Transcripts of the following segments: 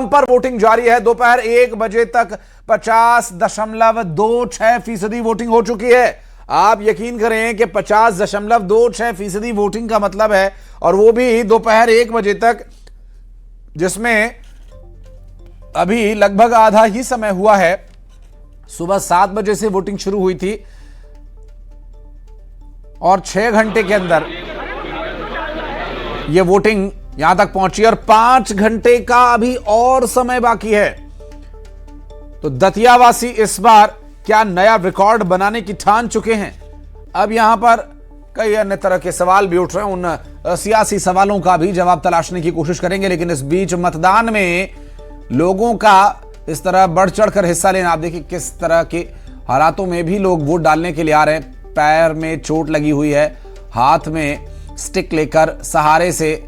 पर वोटिंग जारी है। दोपहर 1 बजे तक 50.26% वोटिंग हो चुकी है। आप यकीन करें कि 50.26% वोटिंग का मतलब है, और वो भी दोपहर 1 बजे तक, जिसमें अभी लगभग आधा ही समय हुआ है। सुबह 7 बजे से वोटिंग शुरू हुई थी और 6 घंटे के अंदर यह वोटिंग यहां तक पहुंची और 5 घंटे का अभी और समय बाकी है। तो दतियावासी इस बार क्या नया रिकॉर्ड बनाने की ठान चुके हैं? अब यहां पर कई अन्य तरह के सवाल भी उठ रहे हैं। उन सियासी सवालों का भी जवाब तलाशने की कोशिश करेंगे, लेकिन इस बीच मतदान में लोगों का इस तरह बढ़ चढ़कर हिस्सा लेना, आप देखिए किस तरह के हालातों में भी लोग वोट डालने के लिए आ रहे हैं। पैर में चोट लगी हुई है, हाथ में स्टिक लेकर सहारे से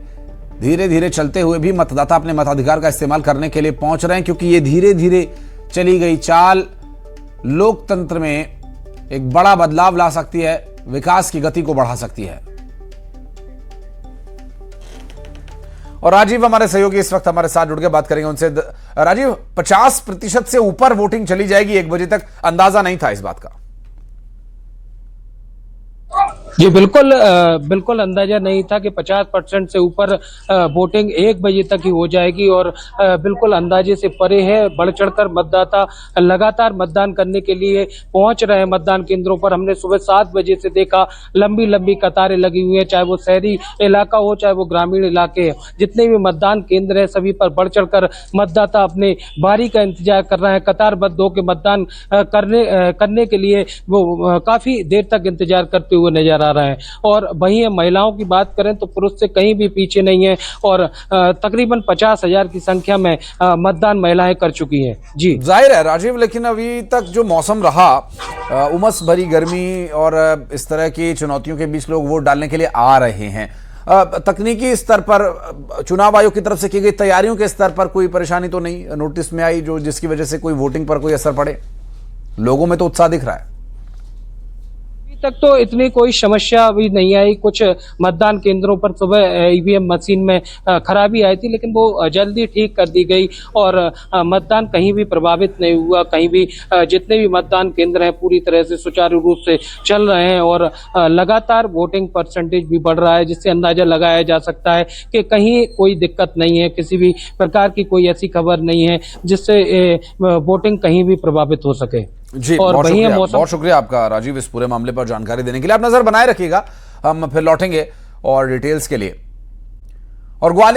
धीरे धीरे चलते हुए भी मतदाता अपने मताधिकार का इस्तेमाल करने के लिए पहुंच रहे हैं, क्योंकि ये धीरे धीरे चली गई चाल लोकतंत्र में एक बड़ा बदलाव ला सकती है, विकास की गति को बढ़ा सकती है। और राजीव हमारे सहयोगी इस वक्त हमारे साथ जुड़ के बात करेंगे उनसे। राजीव, 50% से ऊपर वोटिंग चली जाएगी 1 बजे तक, अंदाजा नहीं था इस बात का? जी बिल्कुल अंदाजा नहीं था कि 50% से ऊपर वोटिंग 1 बजे तक ही हो जाएगी, और बिल्कुल अंदाजे से परे है। बढ़ चढ़कर मतदाता लगातार मतदान करने के लिए पहुंच रहे हैं मतदान केंद्रों पर। हमने सुबह 7 बजे से देखा लंबी लंबी कतारें लगी हुई हैं, चाहे वो शहरी इलाका हो चाहे वो ग्रामीण इलाके हैं। जितने भी मतदान केंद्र है सभी पर बढ़ चढ़कर मतदाता अपने बारी का इंतजार कर रहे हैं। कतारबद्ध होकर मतदान करने के लिए वो काफी देर तक इंतजार करते हुए नजर आ रहे हैं। और वहीं महिलाओं की बात करें तो पुरुष से कहीं भी पीछे नहीं है, और तकरीबन 50,000 की संख्या में मतदान महिलाएं कर चुकी हैं। जी जाहिर है राजीव, लेकिन अभी तक जो मौसम रहा, उमस भरी गर्मी और इस तरह की चुनौतियों के बीच लोग वोट डालने के लिए आ रहे हैं। तकनीकी स्तर पर, चुनाव आयोग की तरफ से की गई तैयारियों के स्तर पर कोई परेशानी तो नहीं नोटिस में आई, जो जिसकी वजह से कोई वोटिंग पर कोई असर पड़े? लोगों में तो उत्साह दिख रहा है। तक तो इतनी कोई समस्या अभी नहीं आई। कुछ मतदान केंद्रों पर सुबह ईवीएम मशीन में खराबी आई थी, लेकिन वो जल्दी ठीक कर दी गई और मतदान कहीं भी प्रभावित नहीं हुआ। कहीं भी जितने भी मतदान केंद्र हैं पूरी तरह से सुचारू रूप से चल रहे हैं, और लगातार वोटिंग परसेंटेज भी बढ़ रहा है, जिससे अंदाजा लगाया जा सकता है कि कहीं कोई दिक्कत नहीं है, किसी भी प्रकार की कोई ऐसी खबर नहीं है जिससे वोटिंग कहीं भी प्रभावित हो सके। जी, और बहुत शुक्रिया आपका राजीव इस पूरे मामले पर जानकारी देने के लिए। आप नजर बनाए रखिएगा, हम फिर लौटेंगे और डिटेल्स के लिए। और ग्वालियर